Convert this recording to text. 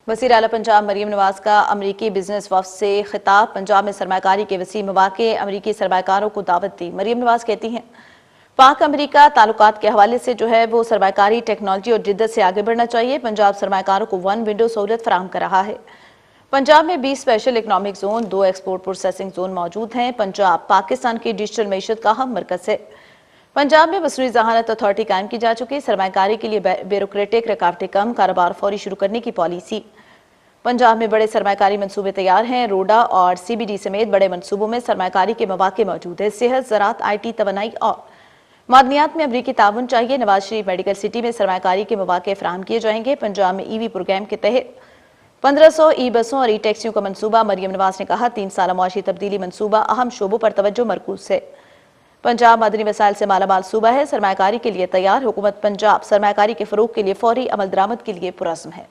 वज़ीर आला पंजाब मरीम नवाज का अमरीकी बिजनेस वफ्द से खिताब। पंजाब में सरमाकारी के वसी मौके, अमरीकी सरमाकारों को दावत दी। मरीम नवाज कहती हैं, पाक अमरीका ताल्लुकात के हवाले से जो है वो सरमाकारी टेक्नोलॉजी और जिद्दत से आगे बढ़ना चाहिए। पंजाब सरमाकारों को वन विंडो सहूलत फराहम कर रहा है। पंजाब में 20 special economic zone, 2 export processing zone मौजूद हैं। पंजाब पाकिस्तान की डिजिटल मीशत का अहम मरकज है। पंजाब में मसनूई जहानत अथॉरिटी कायम की जा चुकी। सरमाकारी के लिए ब्यूरोक्रेटिक रुकावटें कम, कारोबार फौरी शुरू करने की पॉलिसी। पंजाब में बड़े सरमाकारी मनसूबे तैयार हैं। रोडा और CBD समेत बड़े मनसूबों में सरमाकारी के मौके मौजूद है। सेहत, ज़राअत, IT, तवानाई और मादनियात में अमरीकी ताउन चाहिए। नवाज शरीफ मेडिकल सिटी में सरमाकारी के मौके फराहम किए जाएंगे। पंजाब में EV प्रोग्राम के तहत 1500 ई बसों और टैक्सियों का मनसूबा। मरियम नवाज ने कहा, 3 साल मुआशी तब्दीली मनसूबा अहम शोबों पर तवज्जो मरकूज है। पंजाब मदनी वसाइल से मालामाल सूबा है। सरमाकारी के लिए तैयार। हुकूमत पंजाब सरमाकारी के फरोग के लिए फौरी अमल दरामद के लिए पुरज़्म है।